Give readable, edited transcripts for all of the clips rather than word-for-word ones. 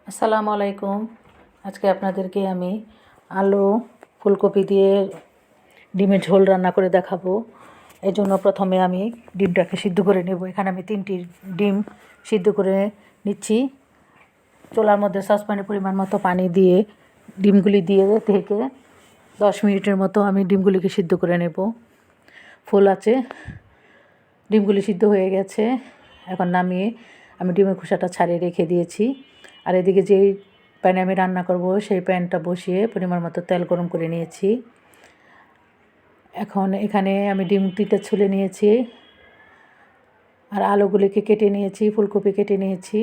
আসসালামু আলাইকুম। আজকে আপনাদেরকে আমি আলু ফুলকপি দিয়ে ডিমের ঝোল রান্না করে দেখাবো। এই জন্য প্রথমে আমি ডিমটাকে সিদ্ধ করে নেব। এখানে আমি 3টি ডিম সিদ্ধ করে নিচ্ছি। চুলার মধ্যে সসপ্যানে পরিমাণ মতো পানি দিয়ে ডিমগুলি দিয়ে ঢেকে 10 মিনিটের মতো আমি ডিমগুলিকে সিদ্ধ করে নেব। ফুল আছে, ডিমগুলি সিদ্ধ হয়ে গেছে। এখন নামিয়ে আমি ডিমের খোসাটা ছাড়িয়ে রেখে দিয়েছি। আর এদিকে যেই প্যানে আমি রান্না করব সেই প্যানটা বসিয়ে পরিমাণ মতো তেল গরম করে নিয়েছি। এখন এখানে আমি ডিম 3টা ছুলে নিয়েছি আর আলুগুলিকে কেটে নিয়েছি, ফুলকপি কেটে নিয়েছি।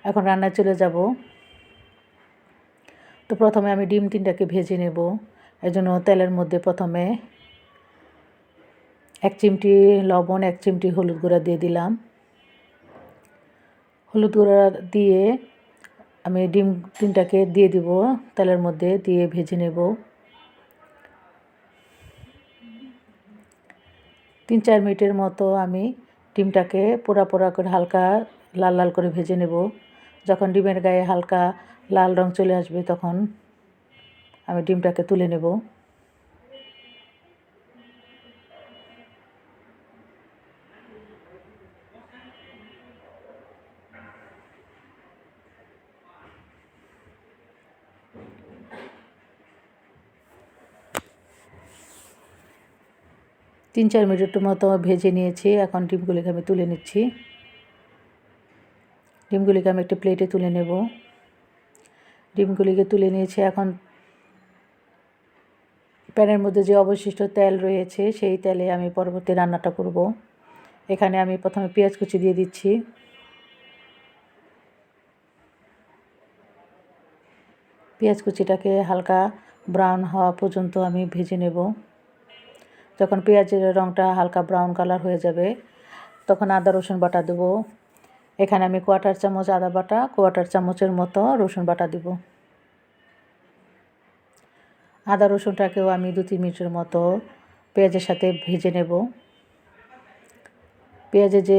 এখন রান্নায় চলে যাব। তো প্রথমে আমি ডিম 3টাকে ভেজে নেব। এজন্য তেলের মধ্যে প্রথমে 1 চিমটি লবণ, 1 চিমটি হলুদ গুঁড়া দিয়ে দিলাম। হলুদ গুঁড়া দিয়ে আমি ডিম 3টাকে দিয়ে দিব, তেলের মধ্যে দিয়ে ভেজে নেব। 3-4 মিনিটের মতো আমি ডিমটাকে পোড়া পোড়া করে হালকা লাল লাল করে ভেজে নেব। যখন ডিমের গায়ে হালকা লাল রং চলে আসবে তখন আমি ডিমটাকে তুলে নেব। তিন চার মিনিটের মতো ভেজে নিয়েছি। এখন ডিমগুলিকে আমি তুলে নিচ্ছি। ডিমগুলিকে আমি একটা প্লেটে তুলে নেব। ডিমগুলিকে তুলে নিয়েছি। এখন প্যানের মধ্যে যে অবশিষ্ট তেল রয়েছে সেই তেলে আমি পরবর্তী রান্নাটা করব। এখানে আমি প্রথমে পেঁয়াজ কুচি দিয়ে দিচ্ছি। পেঁয়াজ কুচিটাকে হালকা ব্রাউন হওয়া পর্যন্ত আমি ভেজে নেব। যখন পেঁয়াজের রঙটা হালকা ব্রাউন কালার হয়ে যাবে তখন আদা রসুন বাটা দেব। এখানে আমি 1/4 চামচ আদা বাটা, 1/4 চামচের মতো রসুন বাটা দেব। আদা রসুনটাকেও আমি 2-3 মিনিটের মতো পেঁয়াজের সাথে ভেজে নেব। পেঁয়াজে যে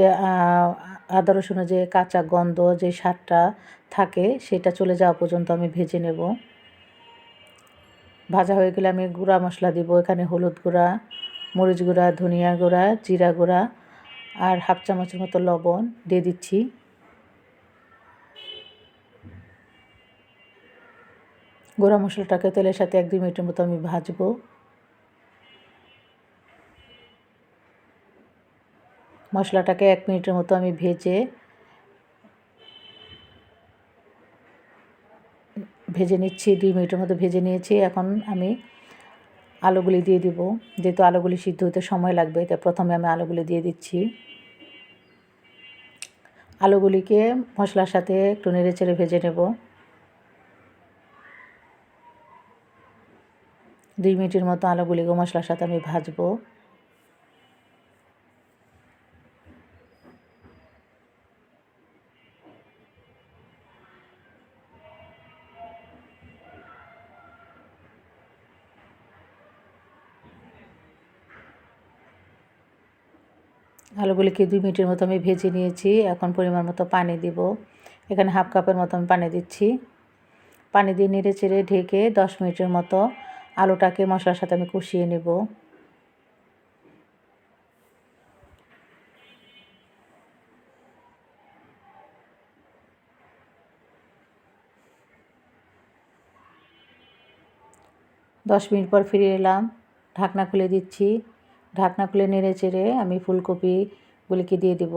আদা রসুনের যে কাঁচা গন্ধ, যে স্বাদটা থাকে সেটা চলে যাওয়া পর্যন্ত আমি ভেজে নেব। ভাজা হয়ে গেলে আমি গুঁড়া মশলা দিব। এখানে হলুদ গুঁড়া, মরিচ গুঁড়া, ধনিয়া গুঁড়া, জিরা গুঁড়া আর 1/2 চামচের মতো লবণ দিয়ে দিচ্ছি। গুঁড়া মশলাটাকে তেলের সাথে 1-2 মিনিটের মতো আমি ভাজবো। মশলাটাকে 1 মিনিটের মতো আমি ভেজে নিচ্ছি। 2 মিনিটের মতো ভেজে নিয়েছি। এখন আমি আলুগুলি দিয়ে দিব। যেহেতু আলুগুলি সিদ্ধ হতে সময় লাগবে তাই প্রথমে আমি আলুগুলি দিয়ে দিচ্ছি। আলুগুলিকে মশলার সাথে একটু নেড়ে চেড়ে ভেজে নেব। 2 মিনিটের মতো আলুগুলিকে মশলার সাথে আমি ভাজবো। আলুগুলিকে 2 মিনিটের মতো আমি ভেজে নিয়েছি। এখন পরিমাণ মতো পানি দিব। এখানে 1/2 কাপের মতো আমি পানি দিচ্ছি। পানি দিয়ে নেড়ে চেড়ে ঢেকে 10 মিনিটের মতো আলুটাকে মশলার সাথে আমি কষিয়ে নেব। দশ মিনিট পর ফিরে এলাম। ঢাকনা খুলে দিচ্ছি। ঢাকনা খুলে নেড়ে চেড়ে আমি ফুলকপিগুলিকে দিয়ে দেব।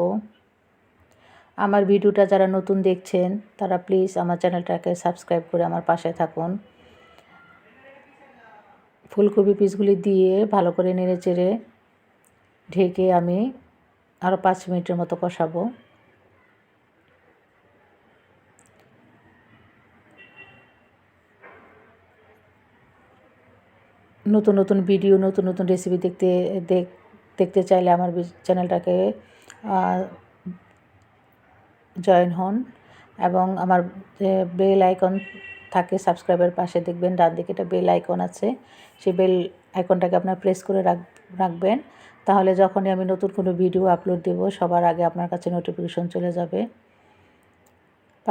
আমার ভিডিওটা যারা নতুন দেখছেন তারা প্লিজ আমার চ্যানেলটাকে সাবস্ক্রাইব করে আমার পাশে থাকুন। ফুলকপি পিসগুলি দিয়ে ভালো করে নেড়ে চেড়ে ঢেকে আমি আরও 5 মিনিটের মতো কষাবো। নতুন নতুন ভিডিও, নতুন নতুন রেসিপি দেখতে চাইলে আমার চ্যানেলটাকে জয়েন হন এবং আমার যে বেল আইকন থাকে সাবস্ক্রাইবের পাশে দেখবেন ডান দিকে একটা বেল আইকন আছে। সেই বেল আইকনটাকে আপনার প্রেস করে রাখবেন। তাহলে যখনই আমি নতুন কোনো ভিডিও আপলোড দেব সবার আগে আপনার কাছে নোটিফিকেশন চলে যাবে।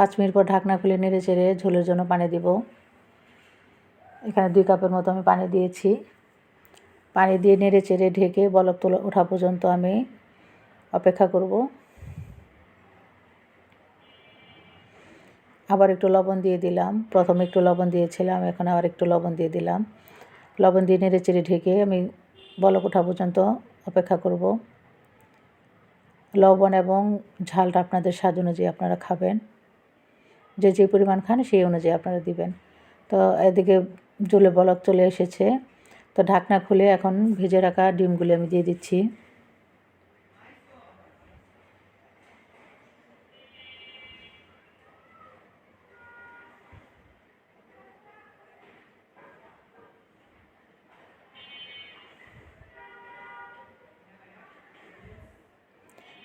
5 মিনিট পর ঢাকনা খুলে নেড়ে চেড়ে ঝোলের জন্য পানি দিব। এখানে 2 কাপের মতো আমি পানি দিয়েছি। পানি দিয়ে নেড়ে চেড়ে ঢেকে বলক ওঠা পর্যন্ত আমি অপেক্ষা করব। আবার একটু লবণ দিয়ে দিলাম। প্রথমে একটু লবণ দিয়েছিলাম, এখন আবার একটু লবণ দিয়ে দিলাম। লবণ দিয়ে নেড়ে চেড়ে ঢেকে আমি বলক ওঠা পর্যন্ত অপেক্ষা করব। লবণ এবং ঝালটা আপনাদের স্বাদ অনুযায়ী আপনারা খাবেন, যে পরিমাণ খান সেই অনুযায়ী আপনারা দিবেন। তো এদিকে ঝোলে বলক চলে এসেছে। তো ঢাকনা খুলে এখন ভেজে রাখা ডিমগুলি আমি দিয়ে দিচ্ছি।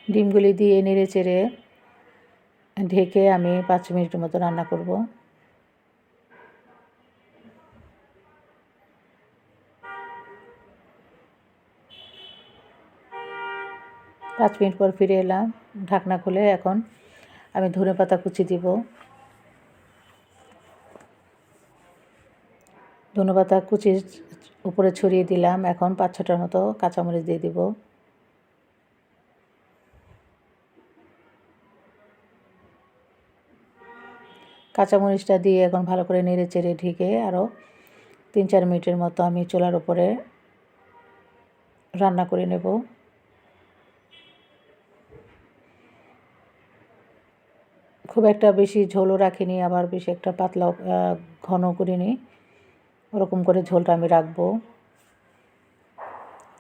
ডিমগুলি দিয়ে নেড়ে চেড়ে ঢেকে আমি 5 মিনিটের মতো রান্না করব। 5 মিনিট পর ফিরে এলাম। ঢাকনা খুলে এখন আমি ধনেপাতা কুচি দিব। ধনেপাতা কুচি উপরে ছড়িয়ে দিলাম। এখন 5-6টার মতো কাঁচামরিচ দিয়ে দিব। কাঁচামরিচটা দিয়ে এখন ভালো করে নেড়ে চেড়ে ঢেকে আরও 3-4 মিনিটের মতো আমি চুলার উপরে রান্না করে নেব। খুব একটা বেশি ঝোলও রাখিনি, আবার বেশি একটা পাতলাও ঘন করিনি, ওরকম করে ঝোলটা আমি রাখবো।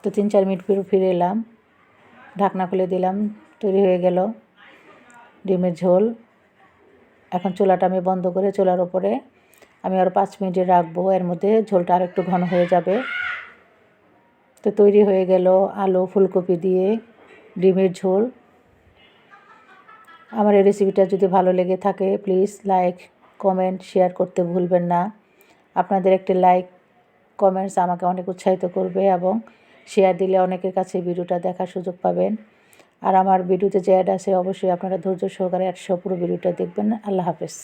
তো 3-4 মিনিট ফিরে এলাম। ঢাকনা খুলে দিলাম। তৈরি হয়ে গেল ডিমের ঝোল। এখন চুলাটা আমি বন্ধ করে চুলার উপরে আমি আরও 5 মিনিট রাখবো। এর মধ্যে ঝোলটা আর একটু ঘন হয়ে যাবে। তো তৈরি হয়ে গেল আলু ফুলকপি দিয়ে ডিমের ঝোল। আমার এই রেসিপিটা যদি ভালো লেগে থাকে প্লিজ লাইক কমেন্ট শেয়ার করতে ভুলবেন না। আপনাদের একটি লাইক কমেন্টস আমাকে অনেক উৎসাহিত করবে এবং শেয়ার দিলে অনেকের কাছে ভিডিওটা দেখার সুযোগ পাবেন। আর আমার ভিডিওতে যে অ্যাড আছে অবশ্যই আপনারা ধৈর্য সহকারে পুরো ভিডিওটা দেখবেন। আল্লাহ হাফেজ।